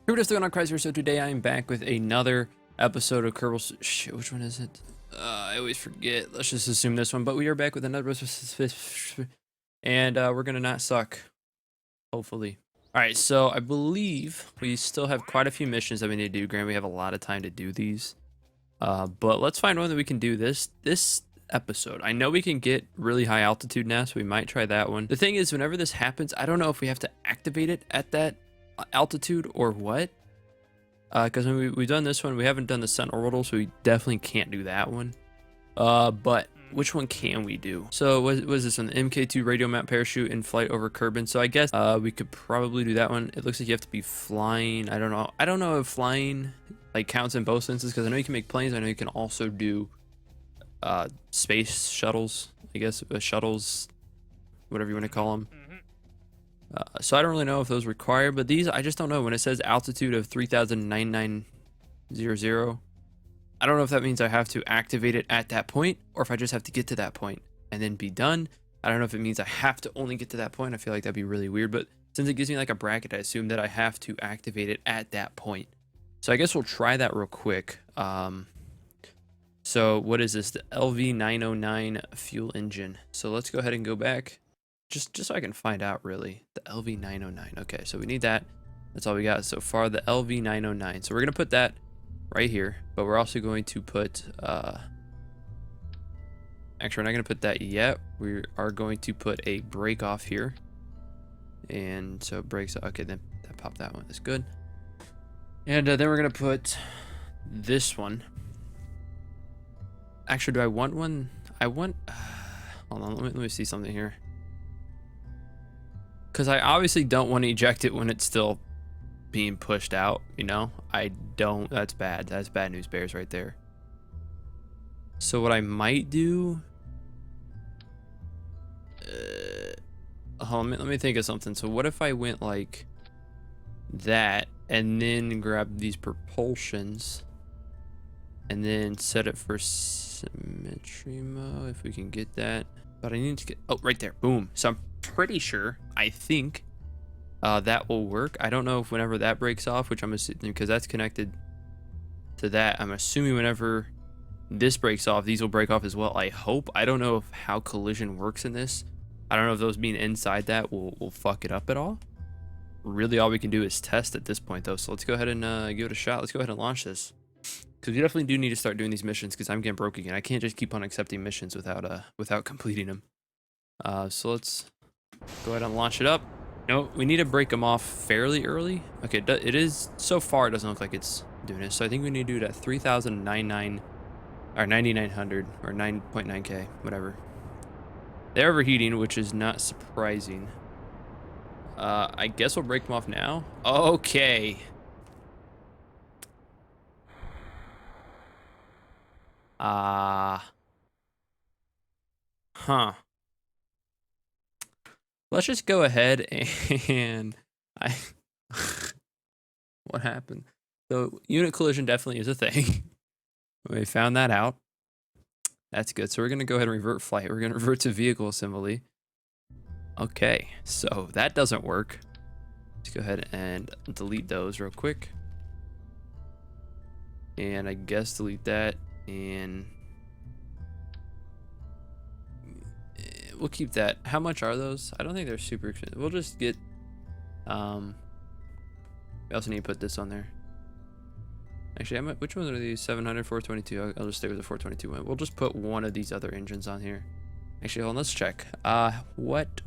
Hey, what is going on, Kryoz here? So today I am back with another episode of Kerbal. Shit, which one is it? I always forget. Let's just assume this one. But we are back with another episode, and we're gonna not suck, hopefully. All right, so I believe we still have quite a few missions that we need to do. Grant, we have a lot of time to do these. But let's find one that we can do this episode. I know we can get really high altitude now, so we might try that one. The thing is, whenever this happens, I don't know if we have to activate it at that altitude or what, because when we've done this one, we haven't done the Suborbital, so we definitely can't do that one. But which one can we do? So what is this one? The MK2 radial mount parachute in flight over Kerbal. So I guess we could probably do that one. It looks like you have to be flying. I don't know if flying like counts in both senses, because I know you can make planes. I know you can also do space shuttles, I guess, shuttles, whatever you want to call them. So I don't really know if those require, but these, I just don't know. When it says altitude of 3,990, I don't know if that means I have to activate it at that point, or if I just have to get to that point and then be done. I don't know if it means I have to only get to that point. I feel like that'd be really weird, but since it gives me like a bracket, I assume that I have to activate it at that point. So I guess we'll try that real quick. So what is this? The LV909 fuel engine. So let's go ahead and go back. Just so I can find out, really. The LV909. Okay, so we need that. That's all we got so far, the LV909. So we're going to put that right here, but we're also going to put... Actually, we're not going to put that yet. We are going to put a break off here. And so it breaks... Okay, then that popped that one. That's good. And then we're going to put this one. Actually, do I want one? I want... hold on, let me see something here. Because I obviously don't want to eject it when it's still being pushed out, you know? I don't. That's bad. That's bad news bears right there. So what I might do... hold on, let me think of something. So what if I went like that and then grab these propulsions and then set it for symmetry mode, if we can get that. But I need to get... Oh, right there. Boom. So I'm pretty sure, I think, that will work. I don't know if whenever that breaks off, which I'm assuming, because that's connected to that, I'm assuming whenever this breaks off, these will break off as well. I hope. I don't know if how collision works in this. I don't know if those being inside that will fuck it up at all. Really, all we can do is test at this point, though. So let's go ahead and give it a shot. Let's go ahead and launch this. Because we definitely do need to start doing these missions, because I'm getting broke again. I can't just keep on accepting missions without completing them. So let's go ahead and launch it up. No, we need to break them off fairly early. Okay, it is, so far it doesn't look like it's doing it. So I think we need to do it at 3,099 or 9,900 or 9.9K, whatever. They're overheating, which is not surprising. I guess we'll break them off now. Okay. Huh. Let's just go ahead and what happened? So unit collision definitely is a thing. We found that out. That's good. So we're going to go ahead and revert flight. We're going to revert to vehicle assembly. Okay, so that doesn't work. Let's go ahead and delete those real quick. And I guess delete that, and we'll keep that. How much are those? I don't think they're super expensive. We'll just get we also need to put this on there. Actually, which ones are these? 700, 422. I'll just stay with the 422 one. We'll just put one of these other engines on here. Actually, hold on, let's check. What?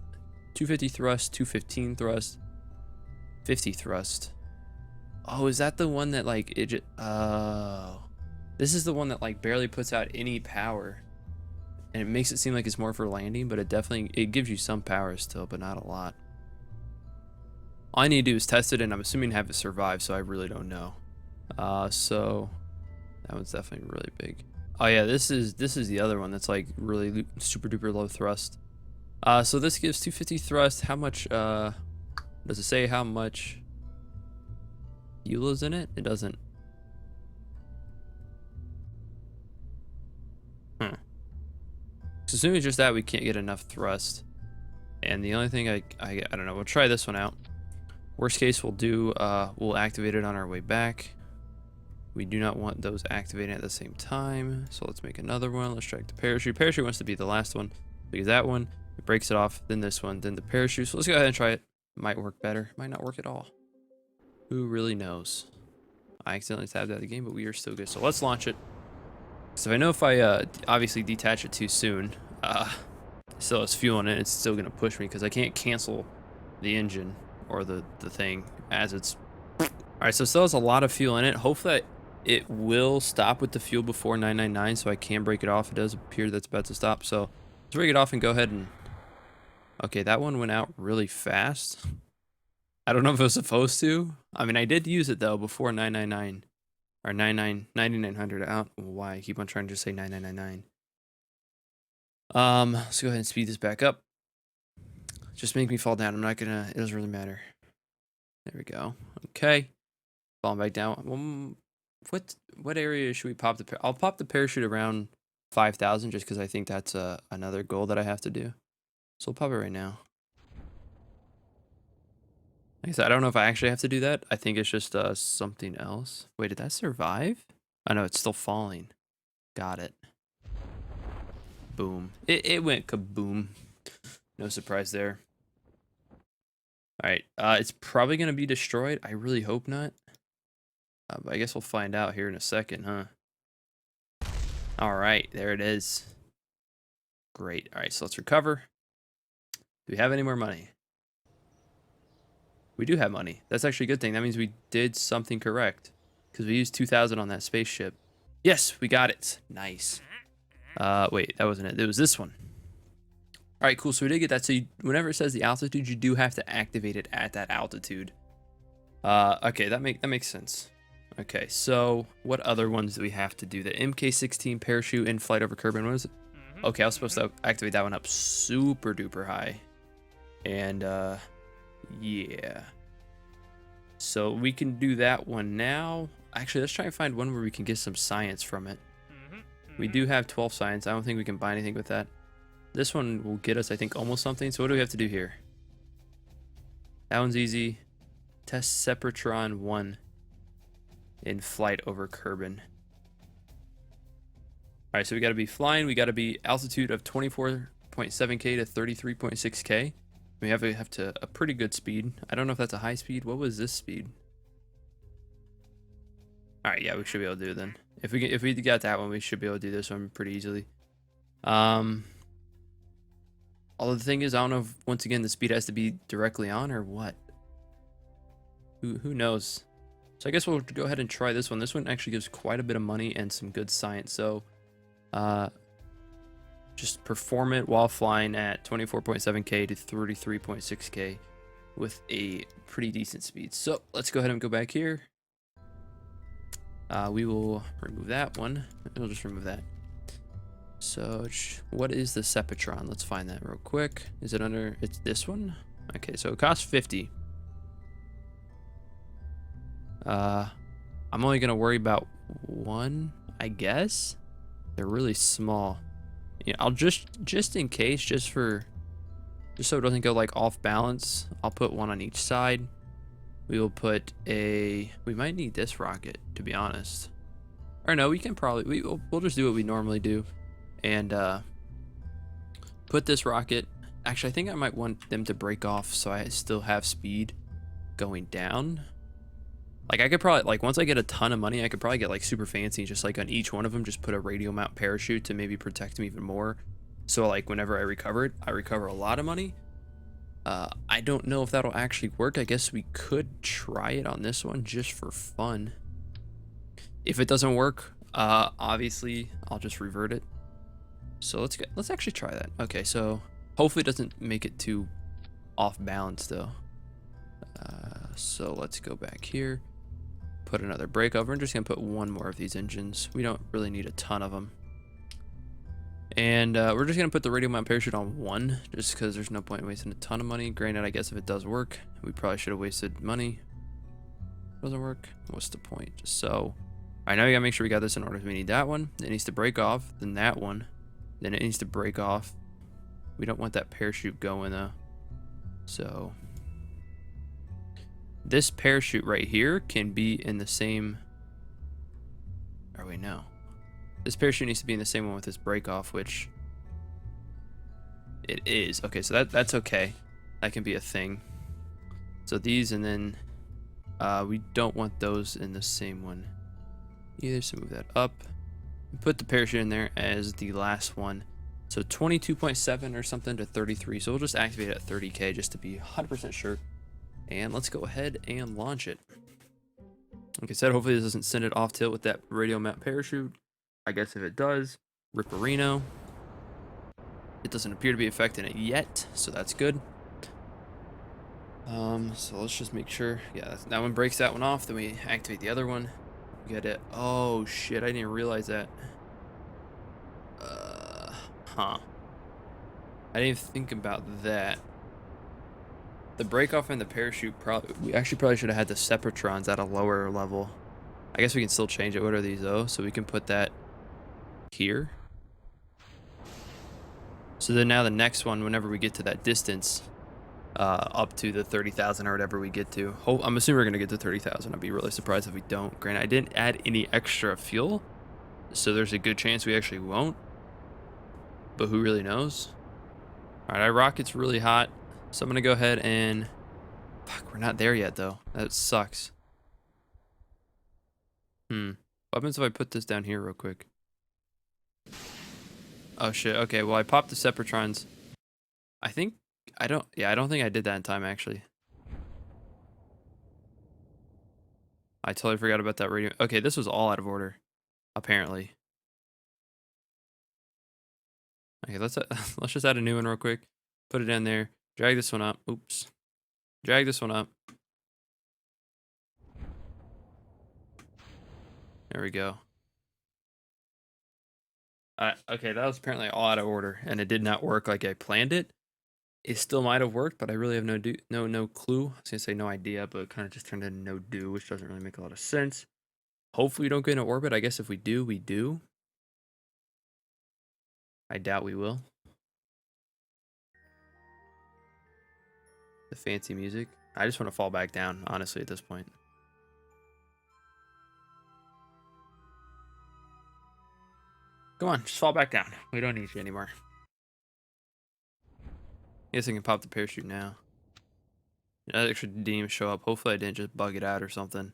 250 thrust, 215 thrust, 50 thrust. Oh, is that the one that like it just, oh, this is the one that like barely puts out any power, and it makes it seem like it's more for landing, but it gives you some power still, but not a lot. All I need to do is test it, and I'm assuming have it survive, so I really don't know. So that one's definitely really big. Oh yeah, this is the other one that's like really super duper low thrust. So this gives 250 thrust. How much does it say how much fuel is in it? It doesn't. So assuming just that, we can't get enough thrust. And the only thing I don't know, we'll try this one out. Worst case, we'll activate it on our way back. We do not want those activating at the same time. So let's make another one. Let's check the parachute. Parachute wants to be the last one because that one, it breaks it off. Then this one, then the parachute. So let's go ahead and try it. Might work better. Might not work at all. Who really knows? I accidentally tabbed out of the game, but we are still good. So let's launch it. So I know if I obviously detach it too soon, still has fuel in it, it's still going to push me because I can't cancel the engine or the thing as it's... Alright, so it still has a lot of fuel in it. Hopefully it will stop with the fuel before 999 so I can break it off. It does appear that's about to stop. So let's break it off and go ahead and... Okay, that one went out really fast. I don't know if it was supposed to. I mean, I did use it though before 999 or 9900. I don't know why I keep on trying to just say 9999. Let's go ahead and speed this back up. Just make me fall down. I'm not gonna, it doesn't really matter. There we go. Okay. Falling back down. What area should we pop the I'll pop the parachute around 5,000 just because I think that's another goal that I have to do. So we'll pop it right now. Like I said, I don't know if I actually have to do that. I think it's just something else. Wait, did that survive? Oh no, it's still falling. Got it. Boom. It went kaboom. No surprise there. Alright, it's probably going to be destroyed. I really hope not. But I guess we'll find out here in a second, huh? Alright, there it is. Great. Alright, so let's recover. Do we have any more money? We do have money. That's actually a good thing. That means we did something correct. Because we used 2,000 on that spaceship. Yes, we got it. Nice. Wait, that wasn't it. It was this one. All right, cool. So we did get that. So whenever it says the altitude, you do have to activate it at that altitude. Okay, that makes sense. Okay, so what other ones do we have to do? The MK16 parachute in flight over Kerbal. What is it? Okay, I was supposed to activate that one up super duper high. And yeah. So we can do that one now. Actually, let's try and find one where we can get some science from it. We do have 12 science. I don't think we can buy anything with that. This one will get us, I think, almost something. So what do we have to do here? That one's easy. Test Sepratron 1 in flight over Kerbal. Alright, so we got to be flying. We got to be altitude of 24.7K to 33.6K. We have to a pretty good speed. I don't know if that's a high speed. What was this speed? Alright, yeah, we should be able to do it then. If we got that one, we should be able to do this one pretty easily. Although the thing is, I don't know if, once again, the speed has to be directly on or what. Who knows? So I guess we'll go ahead and try this one. This one actually gives quite a bit of money and some good science. So just perform it while flying at 24.7K to 33.6K with a pretty decent speed. So let's go ahead and go back here. We will remove that one. We'll just remove that. So what is the Sepatron? Let's find that real quick. Is it under, it's this one? Okay, so it costs 50. I'm only gonna worry about one, I guess. They're really small. Yeah, I'll just in case, just so it doesn't go like off balance, I'll put one on each side. We will put we might need this rocket, to be honest. Or no, we can probably, we'll just do what we normally do. And put this rocket, actually I think I might want them to break off so I still have speed going down. Like I could probably, like once I get a ton of money, I could probably get like super fancy, just like on each one of them, just put a radial mount parachute to maybe protect them even more. So like whenever I recover it, I recover a lot of money. I don't know if that'll actually work. I guess we could try it on this one just for fun. If it doesn't work, obviously I'll just revert it. So let's actually try that. Okay, so hopefully it doesn't make it too off balance though. So let's go back here, put another brake over. I'm just gonna put one more of these engines. We don't really need a ton of them. And we're just gonna put the radial mount parachute on one, just because there's no point in wasting a ton of money. Granted, I guess if it does work, we probably should have wasted money. Doesn't work, what's the point? Just so I know, we gotta make sure we got this in order. We need that one, it needs to break off, then that one, then it needs to break off. We don't want that parachute going though. So this parachute right here can be in the same... Oh, wait, no. This parachute needs to be in the same one with this break off, which it is. Okay, so that's okay. That can be a thing. So these, and then we don't want those in the same one either, so move that up. Put the parachute in there as the last one. So 22.7 or something to 33. So we'll just activate it at 30K just to be 100% sure. And let's go ahead and launch it. Like I said, hopefully this doesn't send it off tilt with that radial mount parachute. I guess if it does, ripperino. It doesn't appear to be affecting it yet, so that's good. So let's just make sure. Yeah, that one breaks that one off. Then we activate the other one. Get it. Oh shit! I didn't realize that. I didn't think about that. The break off and the parachute we probably should have had the separatrons at a lower level. I guess we can still change it. What are these though? So we can put that here. So then now the next one, whenever we get to that distance, up to the 30,000 or whatever we get to. I'm assuming we're gonna get to 30,000. I'd be really surprised if we don't. Granted, I didn't add any extra fuel, so there's a good chance we actually won't. But who really knows? All right, our rocket's really hot, so I'm gonna go ahead and... Fuck, we're not there yet though. That sucks. What happens if I put this down here real quick? Oh shit. Okay, well I popped the separatrons. I don't think I did that in time actually. I totally forgot about that radio. Okay, this was all out of order, apparently. Okay, let's just add a new one real quick. Put it in there. Drag this one up. Oops. Drag this one up. There we go. Okay, that was apparently all out of order, and it did not work like I planned it. It still might have worked, but I really have no clue. I was gonna say no idea, but it kind of just turned into no do, which doesn't really make a lot of sense. Hopefully we don't get into orbit. I guess if we do, we do. I doubt we will. The fancy music. I just want to fall back down, honestly, at this point. Come on, just fall back down. We don't need you anymore. I guess I can pop the parachute now. That actually didn't even show up. Hopefully I didn't just bug it out or something.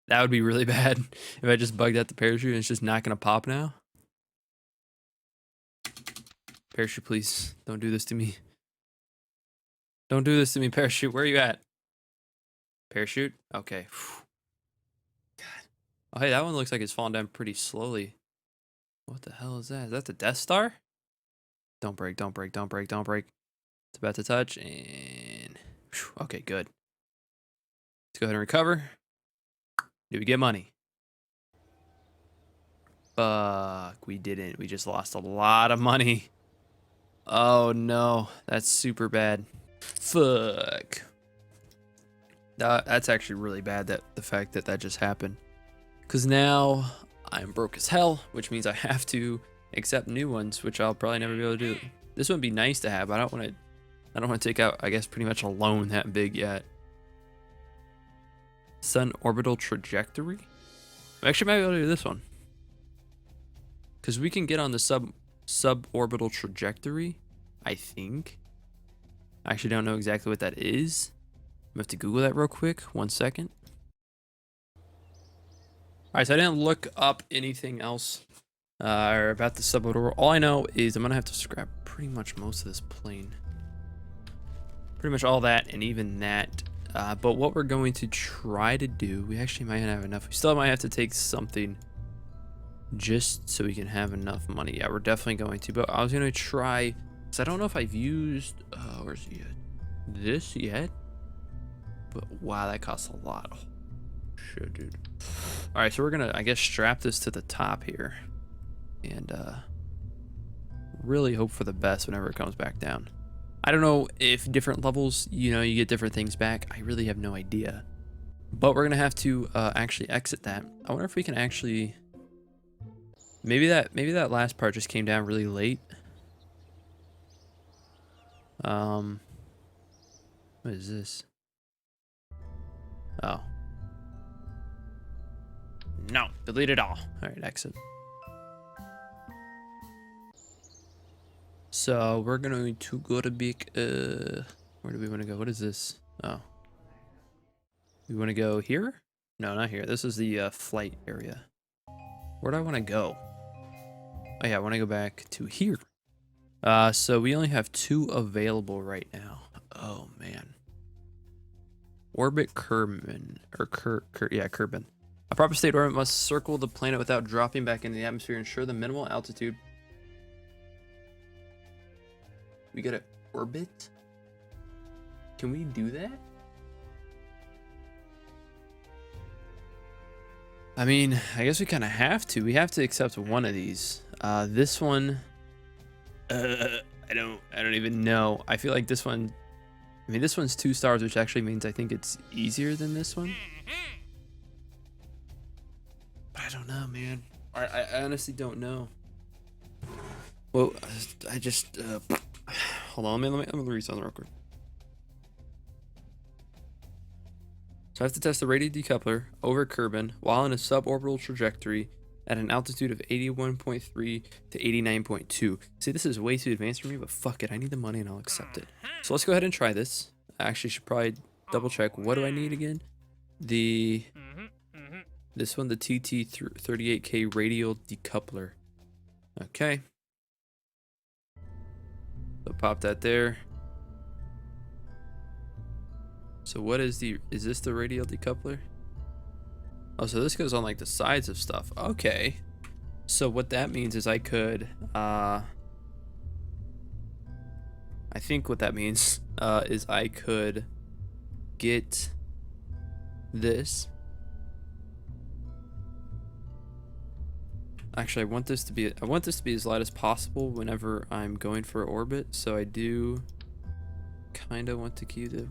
That would be really bad if I just bugged out the parachute and it's just not gonna pop now. Parachute, please. Don't do this to me. Don't do this to me, parachute. Where are you at? Parachute? Okay. God. Oh, hey, that one looks like it's falling down pretty slowly. What the hell is that? Is that the Death Star? Don't break, don't break, don't break, don't break. It's about to touch and... Okay, good. Let's go ahead and recover. Did we get money? Fuck, we didn't. We just lost a lot of money. Oh no, that's super bad. Fuck. That's actually really bad, that the fact that that just happened. Because now I'm broke as hell, which means I have to accept new ones, which I'll probably never be able to do. This would be nice to have, but I don't want to take out, I guess, pretty much a loan that big yet. Sun orbital trajectory? I actually might be able to do this one. Because we can get on the suborbital trajectory, I think. I actually don't know exactly what that is. I'm going to have to Google that real quick. 1 second. Alright, so I didn't look up anything else about the suborbital. All I know is I'm going to have to scrap pretty much most of this plane. Pretty much all that and even that. But what we're going to try to do, we actually might not have enough. We still might have to take something just so we can have enough money. Yeah, we're definitely going to. But I was going to try, because I don't know if I've used, where's it yet? This yet? But wow, that costs a lot. Oh, shit, dude. All right, so we're going to, I guess, strap this to the top here. And really hope for the best whenever it comes back down. I don't know if different levels, you know, you get different things back. I really have no idea. But we're going to have to actually exit that. I wonder if we can actually... Maybe that last part just came down really late. What is this? Oh. No, delete it all. All right, exit. So we're going to go to big, where do we want to go? What is this? Oh. We want to go here? No, not here. This is the flight area. Where do I want to go? Oh yeah, I want to go back to here. So we only have 2 available right now. Oh man. Orbit Kerbin, or Kerbin. A proper state orbit must circle the planet without dropping back into the atmosphere, ensure the minimal altitude. We gotta orbit? Can we do that? I mean, I guess we kind of have to. We have to accept one of these. This one, I don't even know. I feel like this one, I mean, this one's 2 stars, which actually means I think it's easier than this one. But I don't know, man. I honestly don't know. Well, I just, hold on, let me read something real quick. So I have to test the radial decoupler over Kerbin while in a suborbital trajectory at an altitude of 81.3 to 89.2. See, this is way too advanced for me, but fuck it. I need the money and I'll accept it. So let's go ahead and try this. I actually should probably double check. What do I need again? This one, the TT38K radial decoupler. Okay. So pop that there. So what is this the radial decoupler? Oh, so this goes on like the sides of stuff. Okay. So what that means is I could, I think what that means is I could get this. Actually, I want this to be as light as possible whenever I'm going for orbit. So I do kind of want to keep it.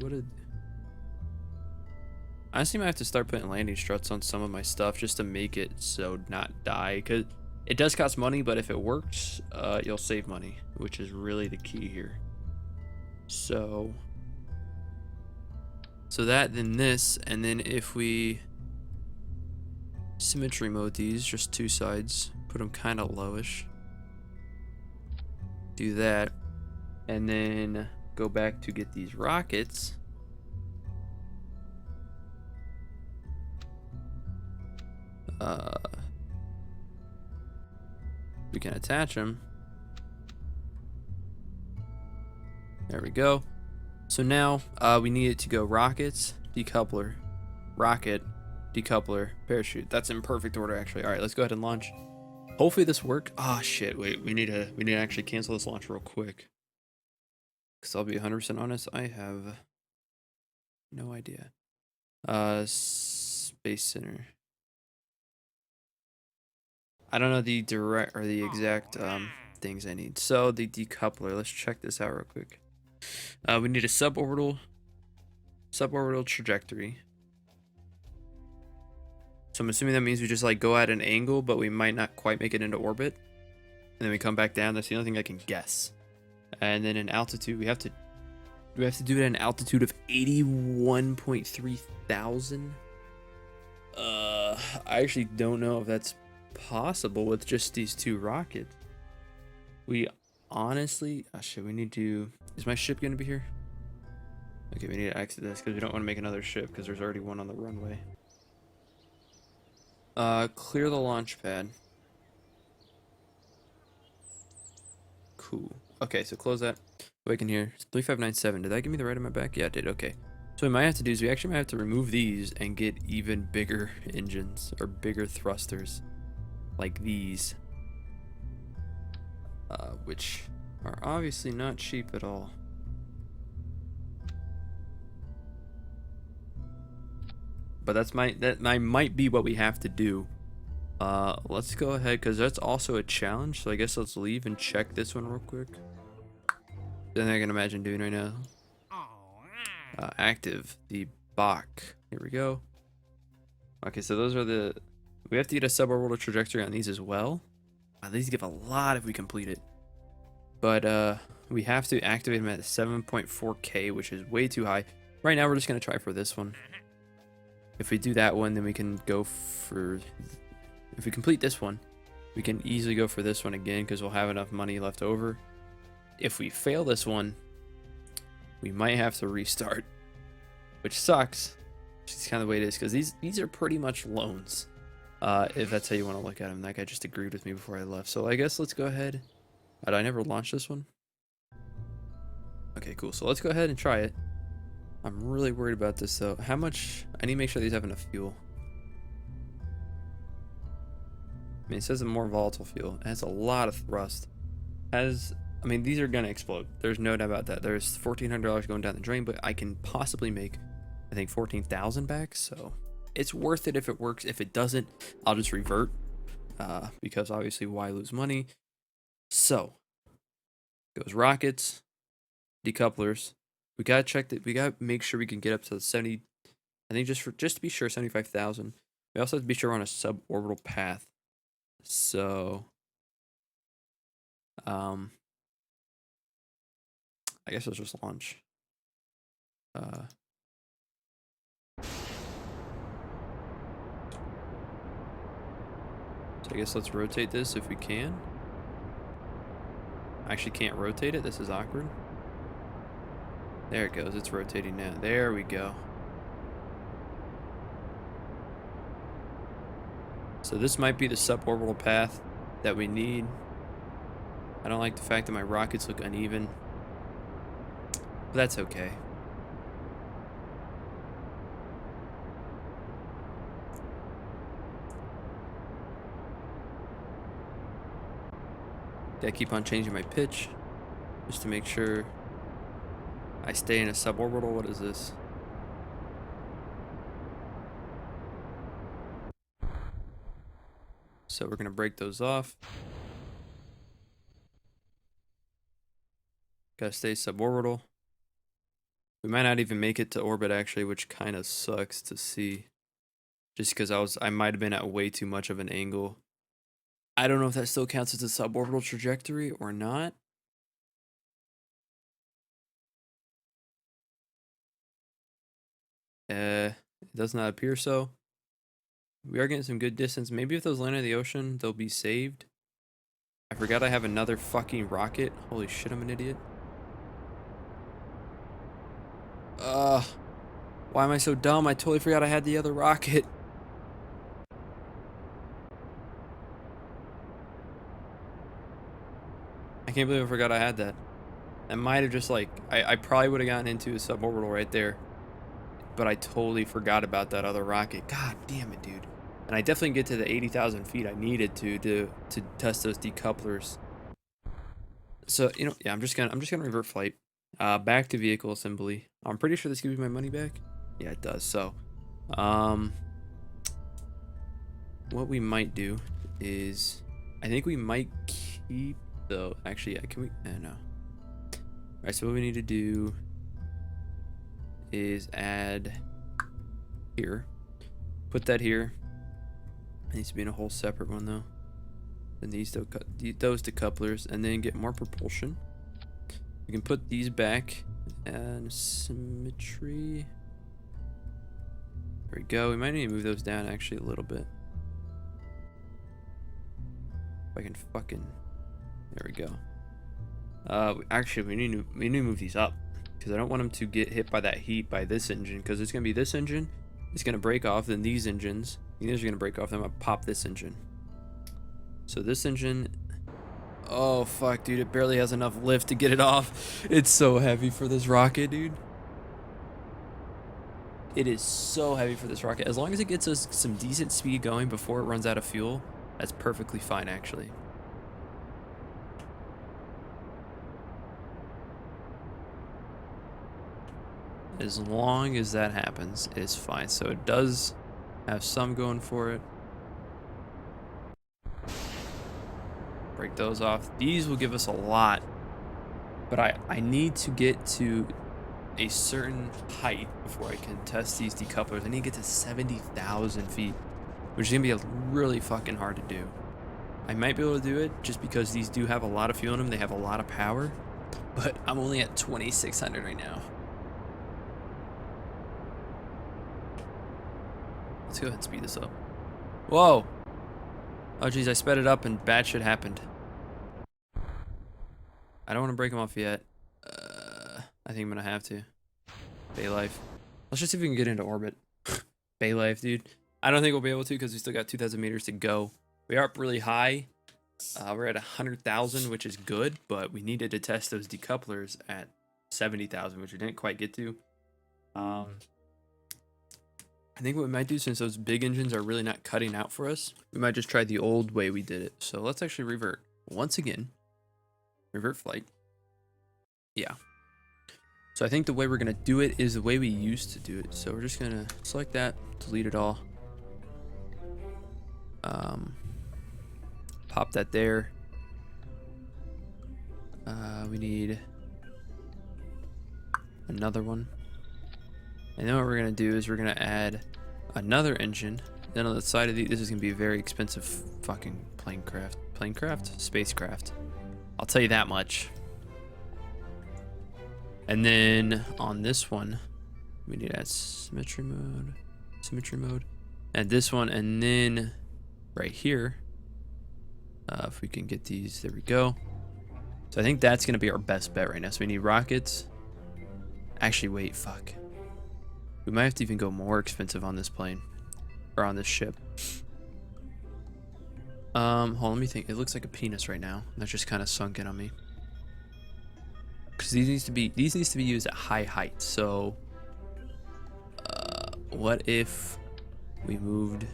I honestly might have to start putting landing struts on some of my stuff just to make it so not die, because it does cost money, but if it works, you'll save money, which is really the key here. So that, then this, and then if we symmetry mode these, just 2 sides, put them kind of lowish, do that, and then go back to get these rockets. We can attach them. There we go. So now we need it to go rockets, decoupler, rocket, decoupler, parachute. That's in perfect order, actually. All right, let's go ahead and launch. Hopefully this worked. Ah, shit. Wait, we need to actually cancel this launch real quick. Because I'll be 100% honest, I have no idea. Space Center. I don't know the direct or the exact things I need. So the decoupler, let's check this out real quick. We need a suborbital trajectory. So I'm assuming that means we just like go at an angle, but we might not quite make it into orbit. And then we come back down. That's the only thing I can guess. And then in altitude, we have to do it at an altitude of 81.3 thousand. I actually don't know if that's possible with just these 2 rockets. We honestly, oh shit, we need to, is my ship gonna be here? Okay, we need to exit this because we don't want to make another ship because there's already one on the runway. Clear the launch pad. Cool. Okay, so close that. Go back in here. It's 3597. Did that give me the right on my back? Yeah, it did. Okay. So what we might have to do is we actually might have to remove these and get even bigger engines or bigger thrusters like these, which are obviously not cheap at all. But that might be what we have to do. Let's go ahead because that's also a challenge. So I guess let's leave and check this one real quick. Then I can imagine doing right now. Active the Bach. Here we go. Okay, so those are the. We have to get a suborbital trajectory on these as well. These give a lot if we complete it. But we have to activate them at 7.4K, which is way too high. Right now, we're just gonna try for this one. If we do that one, then we can go for... If we complete this one, we can easily go for this one again because we'll have enough money left over. If we fail this one, we might have to restart, which sucks. It's kind of the way it is because these are pretty much loans. If that's how you want to look at them. That guy just agreed with me before I left. So I guess let's go ahead. Did I never launch this one? Okay, cool. So let's go ahead and try it. I'm really worried about this though. How much? I need to make sure these have enough fuel. I mean, it says a more volatile fuel. It has a lot of thrust. I mean, these are gonna explode. There's no doubt about that. There's $1,400 going down the drain, but I can possibly make, I think, 14,000 back. So it's worth it if it works. If it doesn't, I'll just revert. Because obviously, why lose money? So goes rockets, decouplers. We gotta check that. We gotta make sure we can get up to the 70. I think just to be sure, 75,000. We also have to be sure we're on a suborbital path. So, I guess let's just launch. So I guess let's rotate this if we can. I actually can't rotate it. This is awkward. There it goes. It's rotating now. There we go. So this might be the suborbital path that we need. I don't like the fact that my rockets look uneven, but that's okay. I keep on changing my pitch just to make sure I stay in a suborbital. What is this? So we're gonna break those off. Gotta stay suborbital. We might not even make it to orbit actually, which kind of sucks to see. Just because I might have been at way too much of an angle. I don't know if that still counts as a suborbital trajectory or not. It does not appear so. We are getting some good distance. Maybe if those land in the ocean, they'll be saved. I forgot I have another fucking rocket. Holy shit, I'm an idiot. Why am I so dumb? I totally forgot I had the other rocket. I can't believe I forgot I had that. That might have just like, I probably would have gotten into a suborbital right there. But I totally forgot about that other rocket. God damn it, dude. And I definitely get to the 80,000 feet I needed to test those decouplers. So, you know, yeah, I'm just gonna revert flight. Back to vehicle assembly. I'm pretty sure this gives me my money back. Yeah, it does. So, what we might do is, I think we might keep though. Actually, yeah, can we? No. All right. So what we need to do is add here. Put that here. It needs to be in a whole separate one though. And those decouplers, and then get more propulsion. We can put these back and symmetry. There we go. We might need to move those down actually a little bit. If I can fucking, there we go. Actually, we need to move these up because I don't want them to get hit by that heat by this engine, because it's gonna be this engine. It's gonna break off, then these engines. These are gonna break off. Then I'm gonna pop this engine. So this engine. Oh fuck, dude! It barely has enough lift to get it off. It's so heavy for this rocket, dude. It is so heavy for this rocket. As long as it gets us some decent speed going before it runs out of fuel, that's perfectly fine, actually. As long as that happens, it's fine. So it does have some going for it. Break those off. These will give us a lot, but I need to get to a certain height before I can test these decouplers. I need to get to 70,000 feet, which is gonna be really fucking hard to do. I might be able to do it just because these do have a lot of fuel in them. They have a lot of power, but I'm only at 2,600 right now. Let's go ahead and speed this up. Whoa! Oh geez, I sped it up and bad shit happened. I don't want to break them off yet. I think I'm gonna have to. Bay life. Let's just see if we can get into orbit. Bay life, dude. I don't think we'll be able to because we still got 2,000 meters to go. We are up really high. We're at 100,000, which is good, but we needed to test those decouplers at 70,000, which we didn't quite get to. I think what we might do, since those big engines are really not cutting out for us, we might just try the old way we did it. So let's actually revert once again. Revert flight. Yeah. So I think the way we're going to do it is the way we used to do it. So we're just going to select that, delete it all. Pop that there. We need another one. And then what we're going to do is we're going to add another engine. Then on the side of this is going to be a very expensive fucking spacecraft. I'll tell you that much. And then on this one, we need to add symmetry mode, and this one, and then right here, if we can get these, there we go. So I think that's going to be our best bet right now. So we need rockets. Actually, wait, fuck. We might have to even go more expensive on this plane, or on this ship. Hold on, let me think. It looks like a penis right now. That's just kind of sunk in on me. Because these needs to be used at high height. So what if we moved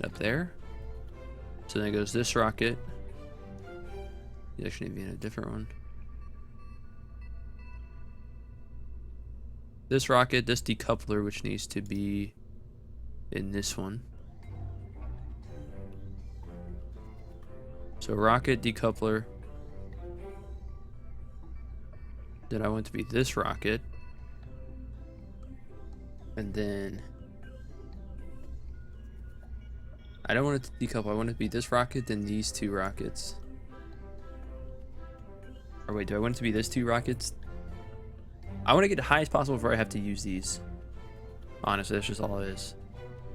up there? So then goes this rocket. You actually need to be in a different one. This rocket, this decoupler, which needs to be in this one. So rocket, decoupler. Then I want it to be this rocket. And then I don't want it to decouple. I want it to be this rocket, then these two rockets. Or wait, do I want it to be this two rockets? I want to get the highest possible before I have to use these. Honestly, that's just all it is.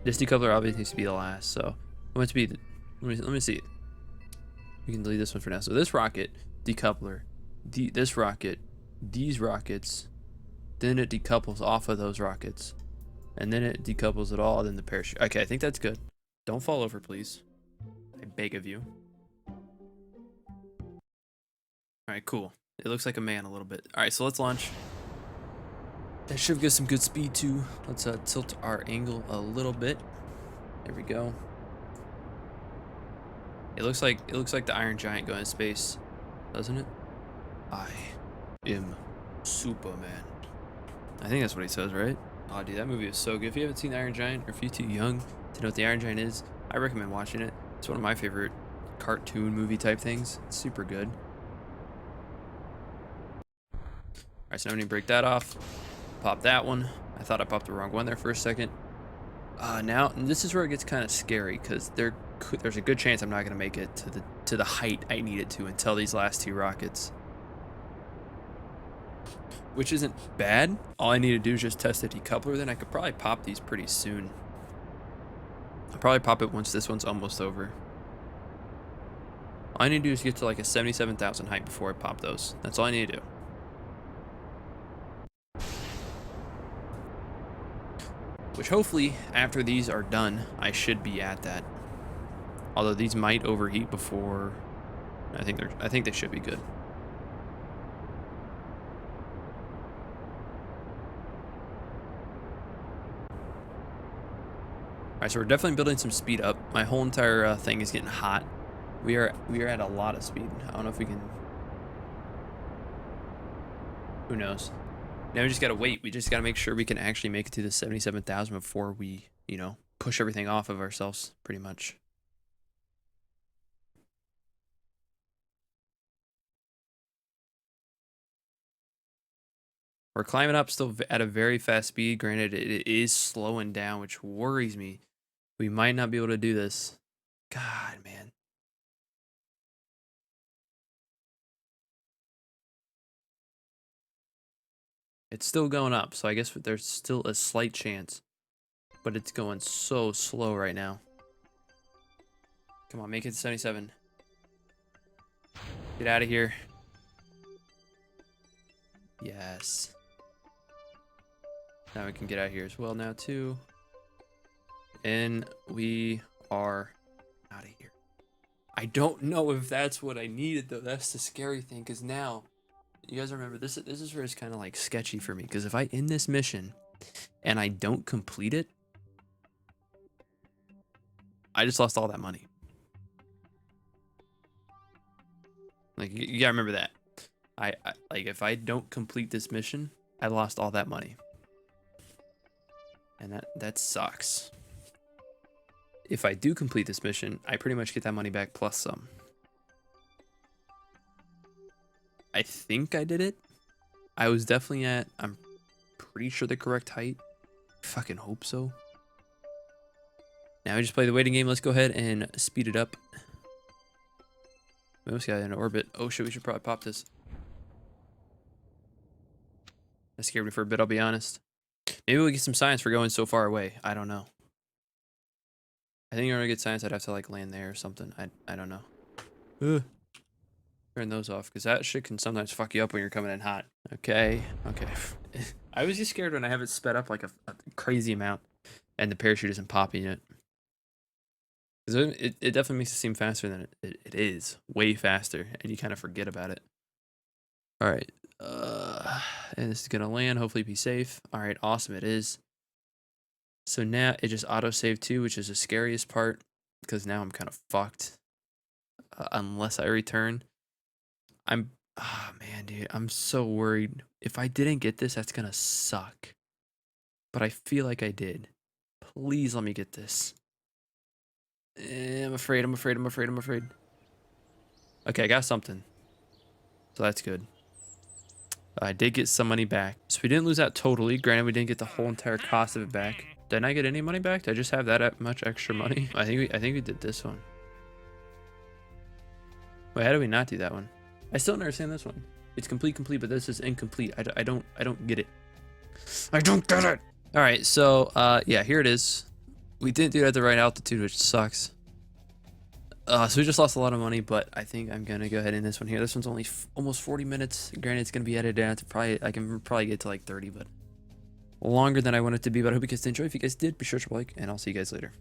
This decoupler obviously needs to be the last, so I want it to be. Let me see. We can delete this one for now. So this rocket, decoupler, this rocket, these rockets, then it decouples off of those rockets, and then it decouples it all, then the parachute. Okay, I think that's good. Don't fall over, please. I beg of you. Alright, cool. It looks like a man a little bit. Alright, so let's launch. That should get some good speed too. Let's tilt our angle a little bit. There we go. It looks like the Iron Giant going to space, doesn't it? I am Superman. I think that's what he says, right? Oh, dude, that movie is so good. If you haven't seen Iron Giant, or if you're too young to know what the Iron Giant is, I recommend watching it. It's one of my favorite cartoon movie type things. It's super good. Alright, so now we need to break that off. Pop that one. I thought I popped the wrong one there for a second. Now this is where it gets kind of scary, because there's a good chance I'm not going to make it to the height I need it to until these last two rockets. Which isn't bad. All I need to do is just test the decoupler, then I could probably pop these pretty soon. I'll probably pop it once this one's almost over. All I need to do is get to like a 77,000 height before I pop those. That's all I need to do. Which hopefully, after these are done, I should be at that. Although these might overheat before. I think they should be good. Alright, so we're definitely building some speed up. My whole entire thing is getting hot. We are at a lot of speed. I don't know if we can. Who knows? Now we just gotta wait. We just gotta make sure we can actually make it to the 77,000 before we, push everything off of ourselves, pretty much. We're climbing up still at a very fast speed. Granted, it is slowing down, which worries me. We might not be able to do this. God, man. It's still going up, so I guess there's still a slight chance. but it's going so slow right now. Come on, make it to 77. Get out of here. Yes. Now we can get out of here as well now too. And we are out of here. I don't know if that's what I needed though. That's the scary thing, because now you guys remember this is where it's kind of like sketchy for me, because if I end this mission and I don't complete it, I just lost all that money. Like you gotta remember that. I like, if I don't complete this mission, I lost all that money. And that sucks. If I do complete this mission, I pretty much get that money back plus some. I think I did it. I was definitely at, I'm pretty sure, the correct height. I fucking hope so. Now we just play the waiting game. Let's go ahead and speed it up. We almost got in orbit. Oh shit, we should probably pop this. That scared me for a bit, I'll be honest. Maybe we'll get some science for going so far away. I don't know. I think in order to get science, I'd have to like land there or something. I don't know. Turn those off, because that shit can sometimes fuck you up when you're coming in hot. Okay. I always get scared when I have it sped up like a crazy amount and the parachute isn't popping yet. Because it definitely makes it seem faster than it is. Way faster. And you kind of forget about it. Alright. And this is going to land. Hopefully be safe. Alright, awesome. It is. So now it just auto-saved too, which is the scariest part, because now I'm kind of fucked. Unless I return. Oh man, dude, I'm so worried. If I didn't get this, that's gonna suck. But I feel like I did. Please let me get this. I'm afraid. Okay, I got something. So that's good. I did get some money back. So we didn't lose that totally. Granted, we didn't get the whole entire cost of it back. Did I get any money back? Did I just have that much extra money? I think we did this one. Wait, how do we not do that one? I still don't understand this one. It's complete, but this is incomplete. I don't get it. I don't get it. All right, so yeah, here it is. We didn't do it at the right altitude, which sucks. So we just lost a lot of money, but I think I'm gonna go ahead in this one here. This one's only almost 40 minutes. Granted, it's gonna be edited down to I can probably get to like 30, but longer than I want it to be. But I hope you guys did enjoy. If you guys did, be sure to like, and I'll see you guys later.